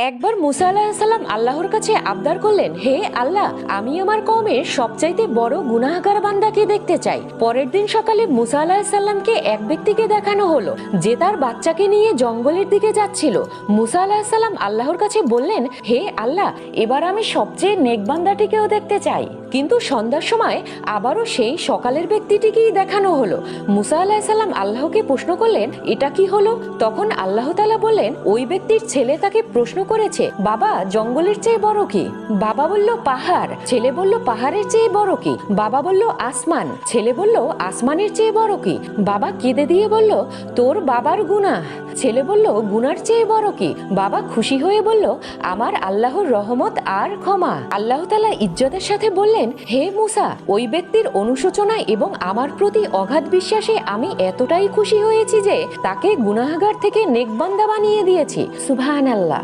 একবার মুসা আলাইহিস সালাম আল্লাহর কাছে আবদার করলেন, হে আল্লাহ, আমি আমার কওমের সবচাইতে বড় গুনাহগার বান্দাকে দেখতে চাই। পরের দিন সকালে মুসা আলাইহিস সালামকে এক ব্যক্তিকে দেখানো হলো যে তার বাচ্চাকে নিয়ে জঙ্গলের দিকে যাচ্ছিল। মুসা আলাইহিস সালাম আল্লাহর কাছে বললেন, হে আল্লাহ, এবার আমি সবচেয়ে নেক বান্দাটিকেও দেখতে চাই। কিন্তু সন্ধ্যার সময় আবারও সেই সকালের ব্যক্তিটিকেই দেখানো হলো। মুসা আলাইহিস সালাম আল্লাহকে প্রশ্ন করলেন, এটা কি হলো? তখন আল্লাহ তাআলা বললেন, ওই ব্যক্তির ছেলে তাকে প্রশ্ন করেছে, বাবা, জঙ্গলের চেয়ে বড় কি? বাবা বলল, পাহাড়। ছেলে বলল, পাহাড়ের চেয়ে বড় কি? বাবা বলল, আসমান। ছেলে বলল, আসমানের চেয়ে বড় কি? বাবা কেঁদে দিয়ে বলল, তোর বাবার গুনাহ। ছেলে বলল, গুনার চেয়ে বড় কি? বাবা খুশি হয়ে বলল, আমার আল্লাহর রহমত আর ক্ষমা। আল্লাহ তাআলা ইজ্জতের সাথে বললেন, হে মুসা, ওই ব্যক্তির অনুশোচনা এবং আমার প্রতি অগাধ বিশ্বাসে আমি এতটাই খুশি হয়েছি যে তাকে গুনাহগার থেকে নেক বান্দা বানিয়ে দিয়েছি। সুবহানাল্লাহ।